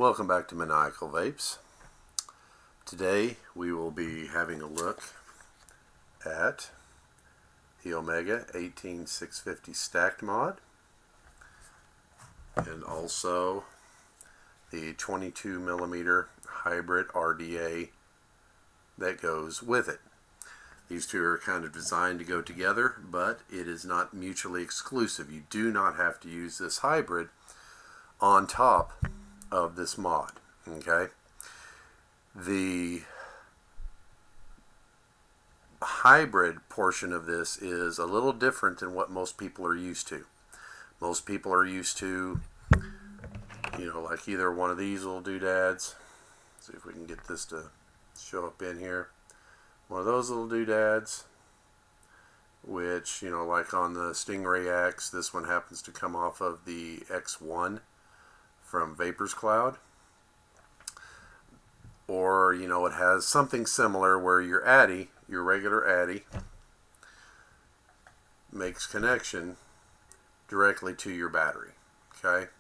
Welcome back to Maniacal Vapes. Today we will be having a look at the Ohmega 18650 stacked mod and also the 22mm hybrid RDA that goes with it. These two are kind of designed to go together, but it is not mutually exclusive. You do not have to use this hybrid on top of this mod. Okay, the hybrid portion of this is a little different than what most people are used to. Most people are used to, like either one of these little doodads. See if we can get this to show up in here. One of those little doodads, which, like on the Stingray X, this one happens to come off of the X1 from Vapors Cloud. Or, it has something similar where your Addy, your regular Addy, makes connection directly to your battery. Okay?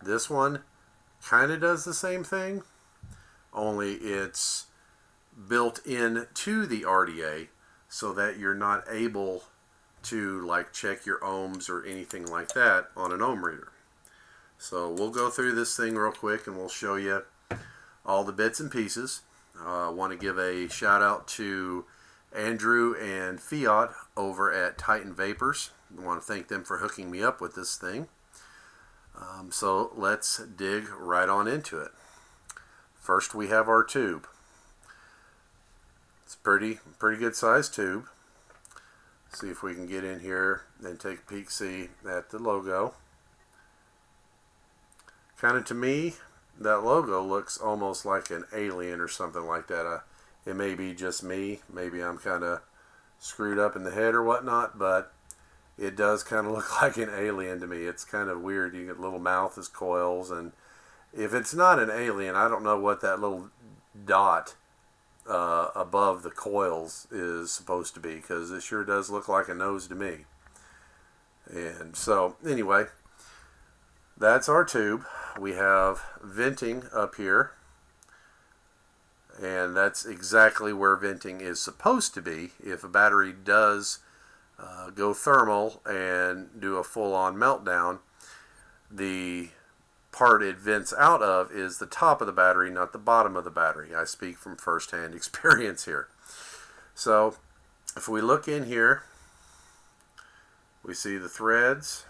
This one kind of does the same thing, only it's built into the RDA so that you're not able to check your ohms or anything like that on an ohm reader. So we'll go through this thing real quick and we'll show you all the bits and pieces. I want to give a shout out to Andrew and Fiat over at Titan Vapors. I want to thank them for hooking me up with this thing. So let's dig right on into it. First we have our tube. It's pretty good sized tube. See if we can get in here and take a peek, see at the logo. Kind of, to me, that logo looks almost like an alien or something like that. It may be just me. Maybe I'm kind of screwed up in the head or whatnot, but it does kind of look like an alien to me. It's kind of weird. You get little mouth as coils, and if it's not an alien, I don't know what that little dot above the coils is supposed to be, because it sure does look like a nose to me. And so anyway, that's our tube. We have venting up here, and that's exactly where venting is supposed to be. If a battery does go thermal and do a full-on meltdown, the part it vents out of is the top of the battery, not the bottom of the battery. I speak from first-hand experience here. So if we look in here, we see the threads.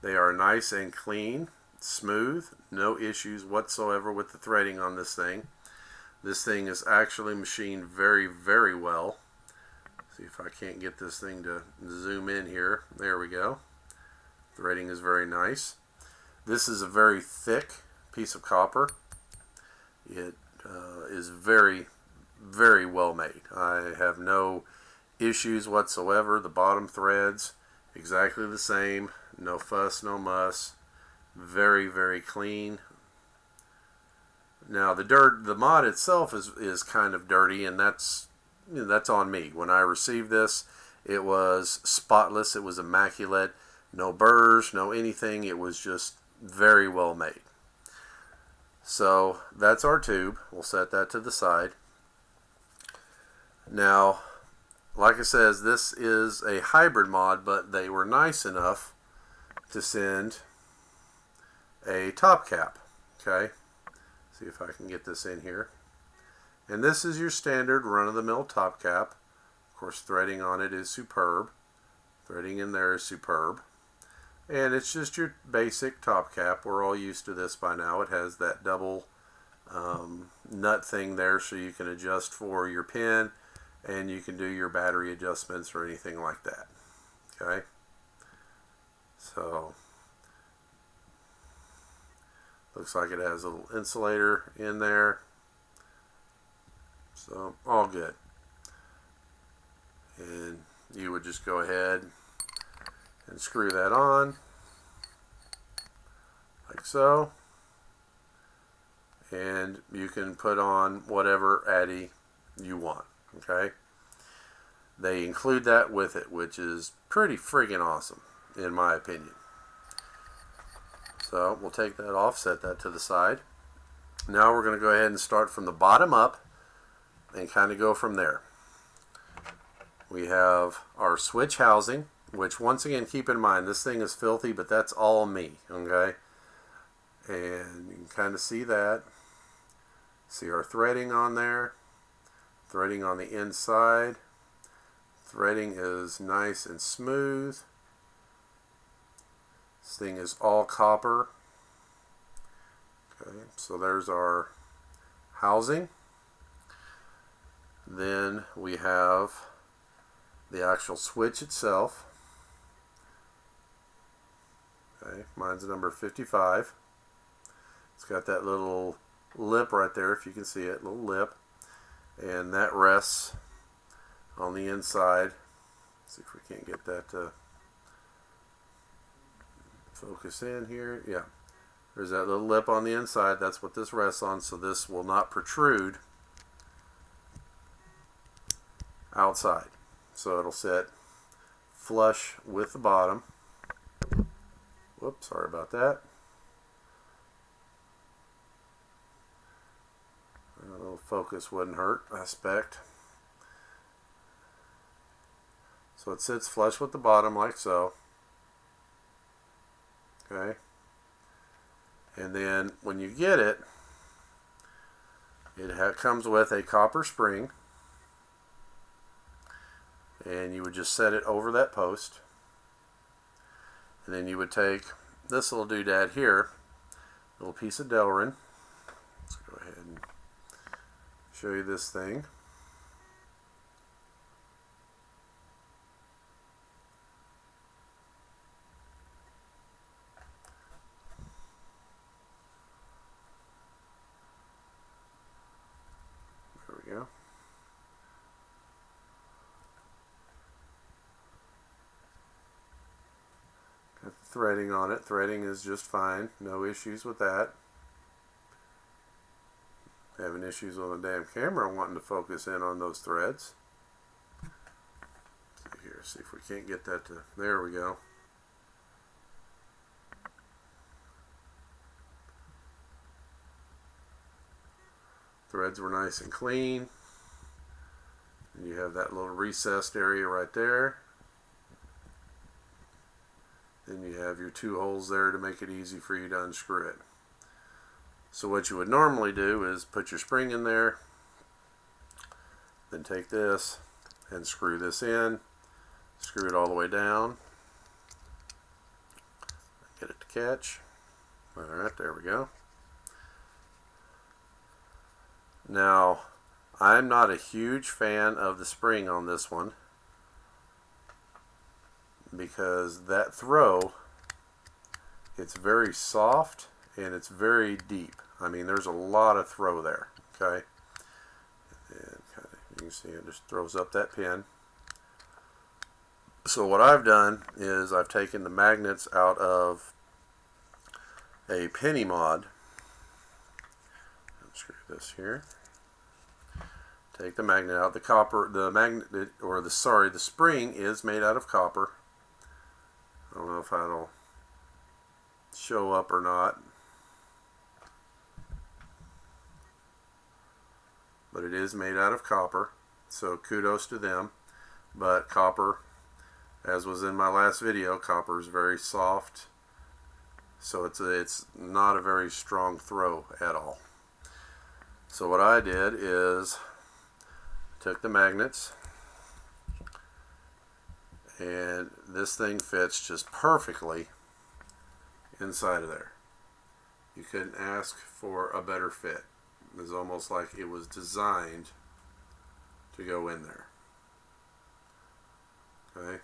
They are nice and clean, smooth, no issues whatsoever with the threading on this thing. This thing is actually machined very, very well. See if I can't get this thing to zoom in here. There we go. Threading is very nice. This is a very thick piece of copper. It is very, very well made. I have no issues whatsoever. The bottom threads, exactly the same. No fuss, no muss. Very, very clean. Now the mod itself is kind of dirty, and that's on me. When I received this, it was spotless. It was immaculate. No burrs, no anything. It was just very well made. So that's our tube. We'll set that to the side. Now, like I says, this is a hybrid mod, but they were nice enough to send a top cap. Okay, see if I can get this in here. And this is your standard run-of-the-mill top cap. Of course, threading on it is superb. Threading in there is superb. And it's just your basic top cap. We're all used to this by now. It has that double nut thing there so you can adjust for your pin, and you can do your battery adjustments or anything like that. Okay? So, looks like it has a little insulator in there. So, all good. And you would just go ahead and screw that on, like so. And you can put on whatever Addy you want. Okay? They include that with it, which is pretty friggin' awesome, in my opinion. So we'll take that off, set that to the side. Now we're going to go ahead and start from the bottom up and kind of go from there. We have our switch housing, which once again, keep in mind, this thing is filthy, but that's all me, okay? And you can kind of see that. See our threading on there. Threading on the inside. Threading is nice and smooth. This thing is all copper. Okay, so there's our housing. Then we have the actual switch itself. Okay, mine's number 55. It's got that little lip right there, if you can see it, little lip. And that rests on the inside. Let's see if we can't get that to focus in here. Yeah, there's that little lip on the inside. That's what this rests on, so this will not protrude outside. So it'll sit flush with the bottom. Whoops, sorry about that. A little focus wouldn't hurt, I expect. So it sits flush with the bottom like so. Okay. And then when you get it, it comes with a copper spring. And you would just set it over that post. And then you would take this little doodad here, little piece of Delrin. Let's go ahead and show you this thing. There we go. Got the threading on it. Threading is just fine. No issues with that. Having issues on the damn camera wanting to focus in on those threads. See if we can't get that to, there we go. Threads were nice and clean. And you have that little recessed area right there. Then you have your two holes there to make it easy for you to unscrew it. So what you would normally do is put your spring in there, then take this and screw this in, screw it all the way down, get it to catch. Alright, there we go. Now, I'm not a huge fan of the spring on this one because that throw, it's very soft and it's very deep. I mean, there's a lot of throw there, okay? And kind of, you can see it just throws up that pin. So what I've done is I've taken the magnets out of a penny mod. Unscrew this here. Take the magnet out. The copper, the magnet, or the spring is made out of copper. I don't know if that'll show up or not, but it is made out of copper, so kudos to them. But copper, as was in my last video, copper is very soft, so it's not a very strong throw at all. So what I did is took the magnets, and this thing fits just perfectly inside of there. You couldn't ask for a better fit. It was almost like it was designed to go in there. Okay.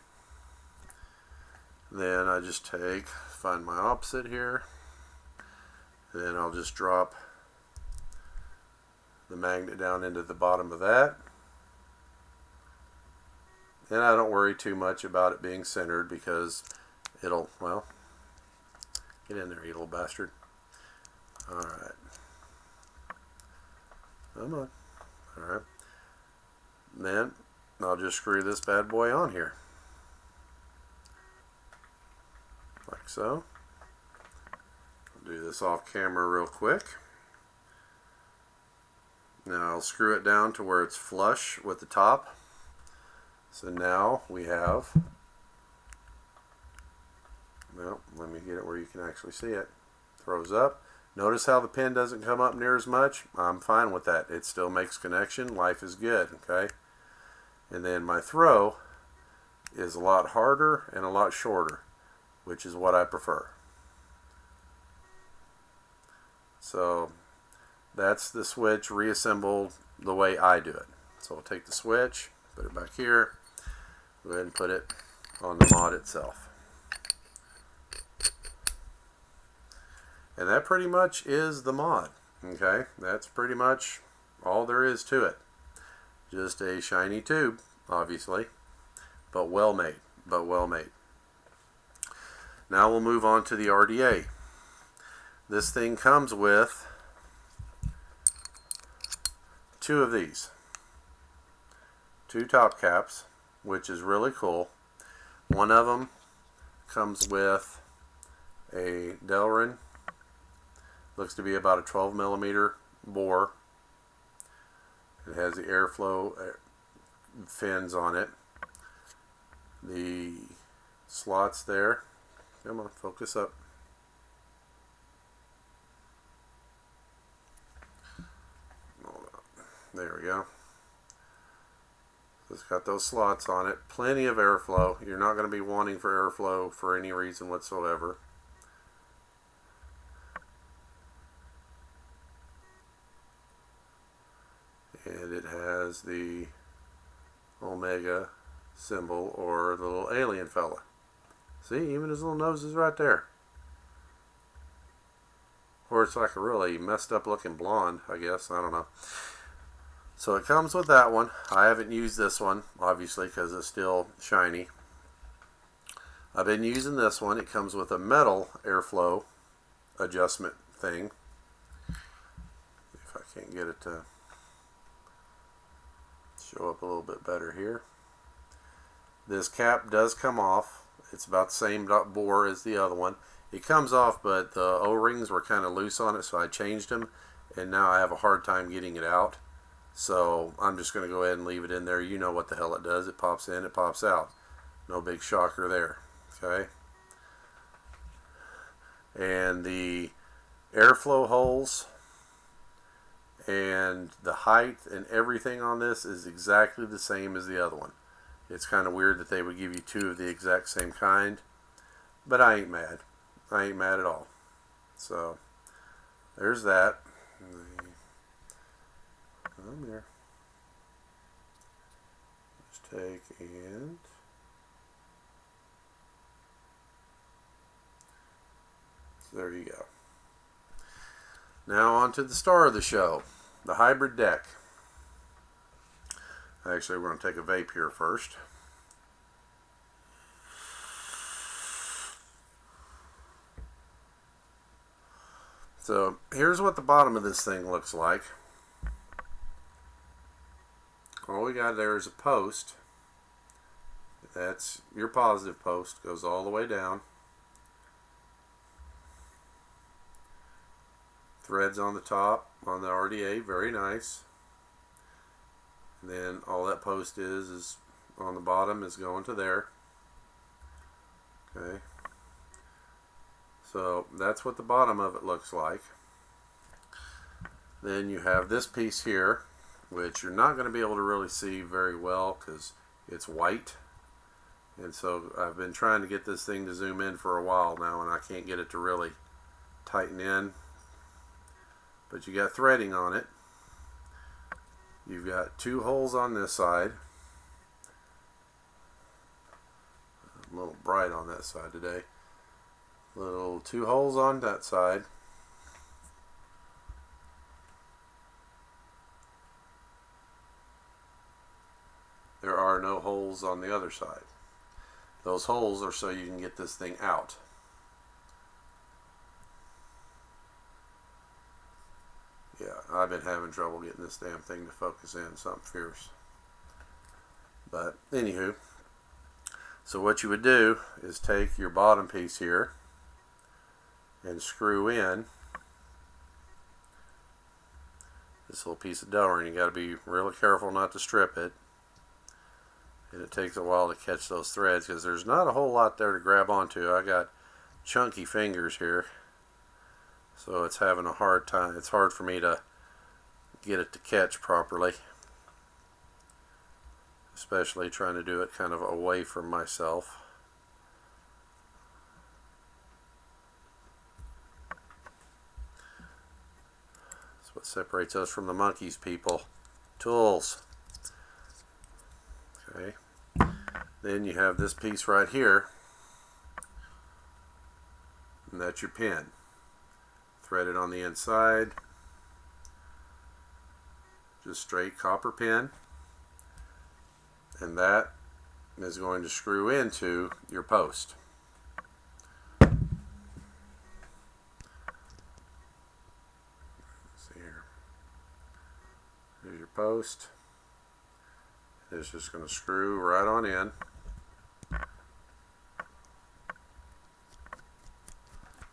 Then I just find my opposite here. Then I'll just drop the magnet down into the bottom of that. And I don't worry too much about it being centered because it'll, well, get in there, you little bastard. Alright. Come on. Alright. Then I'll just screw this bad boy on here. Like so. do this off camera real quick. Now I'll screw it down to where it's flush with the top. So now we have, well, let me get it where you can actually see it. Throws up. Notice how the pin doesn't come up near as much? I'm fine with that. It still makes connection. Life is good, okay? And then my throw is a lot harder and a lot shorter, which is what I prefer. So that's the switch reassembled the way I do it. So I'll take the switch, put it back here, go ahead and put it on the mod itself. And that pretty much is the mod. Okay, that's pretty much all there is to it. Just a shiny tube, obviously, but well made, Now we'll move on to the RDA. This thing comes with two of these. Two top caps, which is really cool. One of them comes with a Delrin. Looks to be about a 12 millimeter bore. It has the airflow fins on it. The slots there. Come on, focus up. There we go. It's got those slots on it. Plenty of airflow. You're not going to be wanting for airflow for any reason whatsoever. And it has the Ohmega symbol, or the little alien fella. See, even his little nose is right there. Or it's like a really messed up looking blonde, I guess. I don't know. So it comes with that one. I haven't used this one, obviously, because it's still shiny. I've been using this one. It comes with a metal airflow adjustment thing. If I can't get it to show up a little bit better here. This cap does come off. It's about the same bore as the other one. It comes off, but the O-rings were kind of loose on it, so I changed them, and now I have a hard time getting it out. So I'm just going to go ahead and leave it in there. You know what the hell it does. It pops in, it pops out. No big shocker there. Okay. And the airflow holes and the height and everything on this is exactly the same as the other one. It's kind of weird that they would give you two of the exact same kind, but I ain't mad. I ain't mad at all. So there's that. Come here. Just take and so there you go. Now on to the star of the show, the hybrid deck. Actually, we're going to take a vape here first. So here's what the bottom of this thing looks like. All we got there is a post. That's your positive post. Goes all the way down. Threads on the top on the RDA. Very nice. And then all that post is on the bottom is going to there. Okay. So that's what the bottom of it looks like. Then you have this piece here, which you're not going to be able to really see very well because it's white. And so I've been trying to get this thing to zoom in for a while now, and I can't get it to really tighten in. But you got threading on it. You've got two holes on this side. A little bright on that side today. Little two holes on that side. There are no holes on the other side. Those holes are so you can get this thing out. Yeah, I've been having trouble getting this damn thing to focus in, something fierce. But anywho, so what you would do is take your bottom piece here and screw in this little piece of dough ring. You got to be really careful not to strip it, and it takes a while to catch those threads because there's not a whole lot there to grab onto. I got chunky fingers here, so it's having a hard time. It's hard for me to get it to catch properly, especially trying to do it kind of away from myself. That's what separates us from the monkeys, people. Tools. Okay. Then you have this piece right here, and that's your pin. Threaded on the inside. Just straight copper pin. And that is going to screw into your post. Let's see here. Here's your post. It's just going to screw right on in.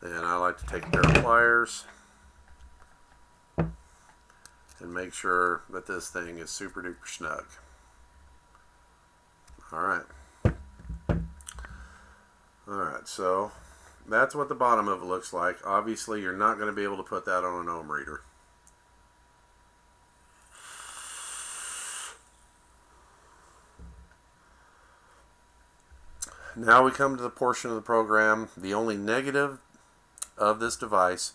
And I like to take a pair of pliers and make sure that this thing is super duper snug. Alright. Alright, so that's what the bottom of it looks like. Obviously, you're not going to be able to put that on an ohm reader. Now we come to the portion of the program, the only negative of this device,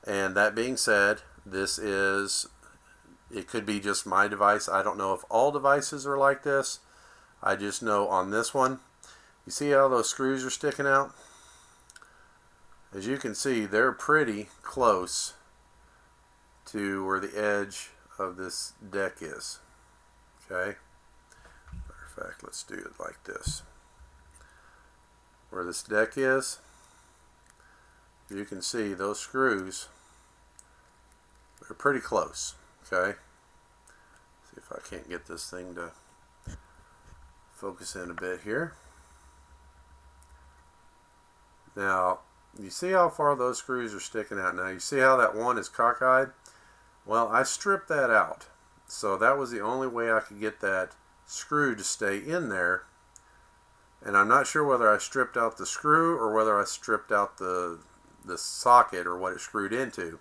and that being said, it could be just my device. I don't know if all devices are like this. I just know on this one, you see how those screws are sticking out? As you can see, they're pretty close to where the edge of this deck is. Okay? Matter of fact, let's do it like this. Where this deck is, you can see those screws are pretty close. Okay? See if I can't get this thing to focus in a bit here. Now, you see how far those screws are sticking out. Now, you see how that one is cockeyed? Well, I stripped that out. So that was the only way I could get that screw to stay in there. And I'm not sure whether I stripped out the screw or whether I stripped out the socket or what it screwed into.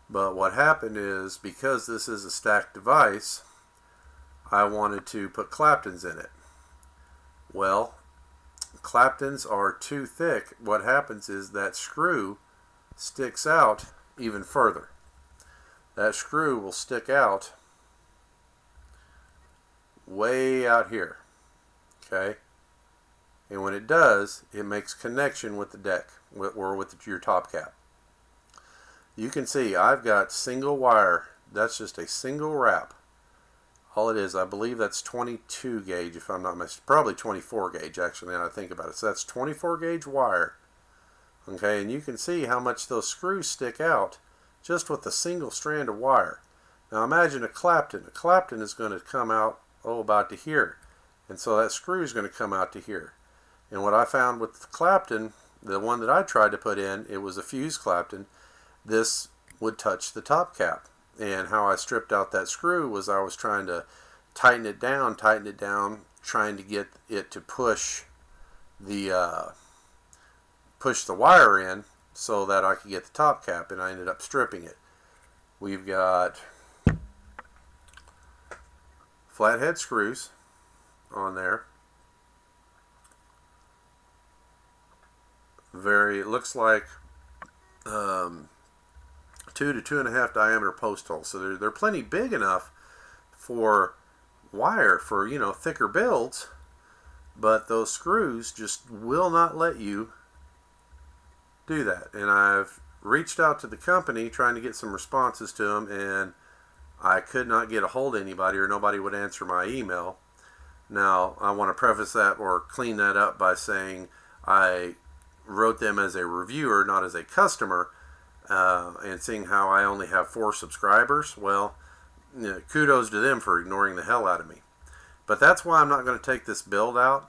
But what happened is, because this is a stacked device, I wanted to put claptons in it. Well, claptons are too thick. What happens is that screw sticks out even further. That screw will stick out way out here. Okay? And when it does, it makes connection with the deck or with your top cap. You can see I've got single wire. That's just a single wrap. All it is, I believe that's 22 gauge if I'm not mistaken. Probably 24 gauge actually now I think about it. So that's 24 gauge wire. Okay, and you can see how much those screws stick out just with a single strand of wire. Now imagine a clapton. A clapton is going to come out, about to here. And so that screw is going to come out to here. And what I found with the clapton, the one that I tried to put in, it was a fuse clapton. This would touch the top cap. And how I stripped out that screw was I was trying to tighten it down, trying to get it to push the wire in so that I could get the top cap, and I ended up stripping it. We've got flathead screws on there. It looks like 2 to 2.5 diameter post holes. So they're plenty big enough for wire, for thicker builds, but those screws just will not let you do that. And I've reached out to the company trying to get some responses to them, and I could not get a hold of anybody, or nobody would answer my email. Now, I want to preface that or clean that up by saying I wrote them as a reviewer, not as a customer, and seeing how I only have 4 subscribers, well, kudos to them for ignoring the hell out of me. But that's why I'm not going to take this build out,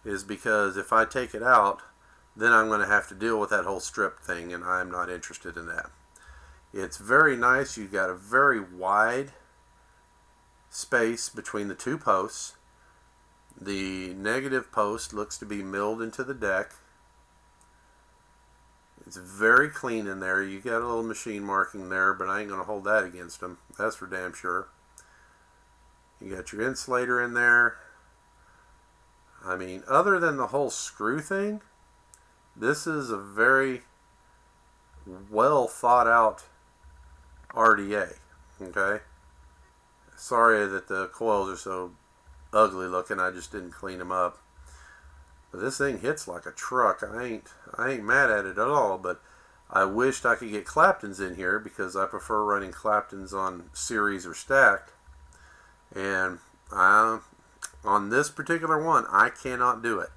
is because if I take it out, then I'm going to have to deal with that whole strip thing, and I'm not interested in that. It's very nice. You've got a very wide space between the two posts. The negative post looks to be milled into the deck. It's very clean in there. You got a little machine marking there, but I ain't going to hold that against them. That's for damn sure. You got your insulator in there. I mean, other than the whole screw thing, this is a very well thought out RDA. Okay? Sorry that the coils are so ugly looking. I just didn't clean them up. But this thing hits like a truck. I ain't mad at it at all, but I wished I could get Claptons in here because I prefer running Claptons on series or stacked. And on this particular one, I cannot do it.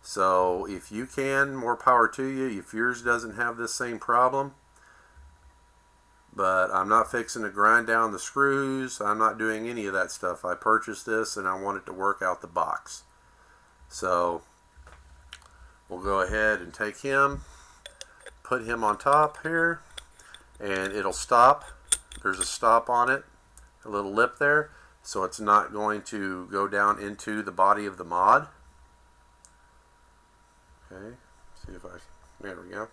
So if you can, more power to you. If yours doesn't have this same problem, but I'm not fixing to grind down the screws. I'm not doing any of that stuff. I purchased this and I want it to work out the box. So we'll go ahead and take him, put him on top here, and it'll stop. There's a stop on it, a little lip there, so it's not going to go down into the body of the mod. Okay, see if there we go.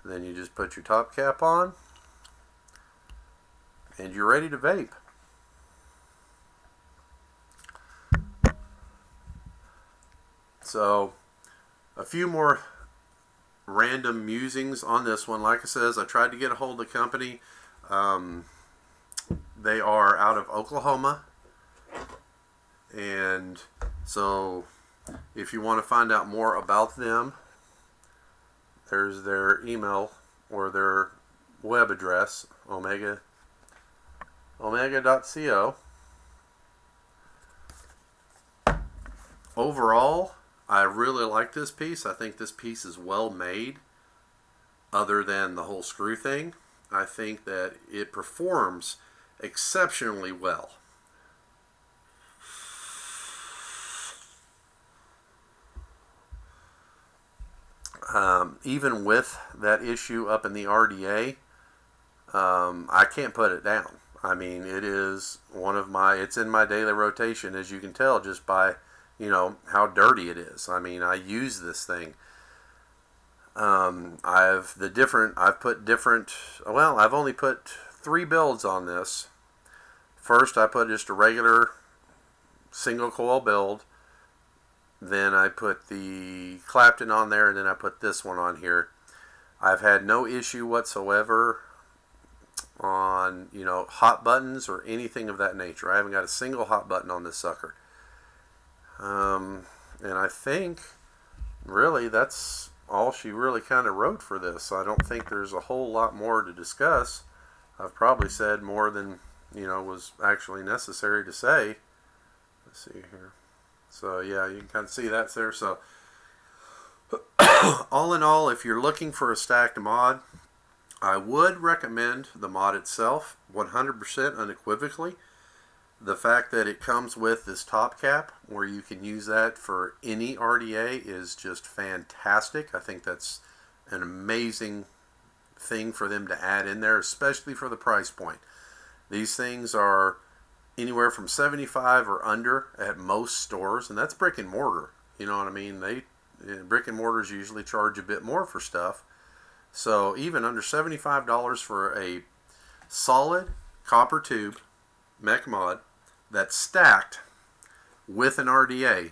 And then you just put your top cap on, and you're ready to vape. So, a few more random musings on this one. Like I says, I tried to get a hold of the company. They are out of Oklahoma. And so, if you want to find out more about them, there's their email or their web address, Ohmega.co. Overall, I really like this piece. I think this piece is well made. Other than the whole screw thing, I think that it performs exceptionally well. Even with that issue up in the RDA, I can't put it down. I mean, it is it's in my daily rotation, as you can tell just by, how dirty it is. I mean, I use this thing. I've only put 3 builds on this. First, I put just a regular single coil build. Then I put the Clapton on there, and then I put this one on here. I've had no issue whatsoever on, hot buttons or anything of that nature. I haven't got a single hot button on this sucker. And I think, really, that's all she really kind of wrote for this. I don't think there's a whole lot more to discuss. I've probably said more than, was actually necessary to say. Let's see here. So yeah, you can kind of see that's there. So all in all, if you're looking for a stacked mod, I would recommend the mod itself 100% unequivocally. The fact that it comes with this top cap where you can use that for any RDA is just fantastic. I think that's an amazing thing for them to add in there, especially for the price point. These things are anywhere from $75 or under at most stores, and that's brick and mortar. You know what I mean? Brick and mortars usually charge a bit more for stuff. So even under $75 for a solid copper tube mech mod that's stacked with an RDA,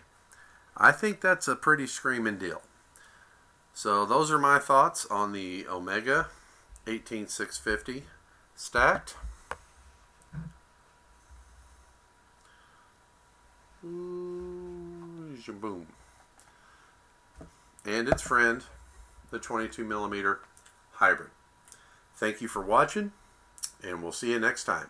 I think that's a pretty screaming deal. So those are my thoughts on the Ohmega 18650 stacked. Boom. And its friend, the 22mm hybrid. Thank you for watching, and we'll see you next time.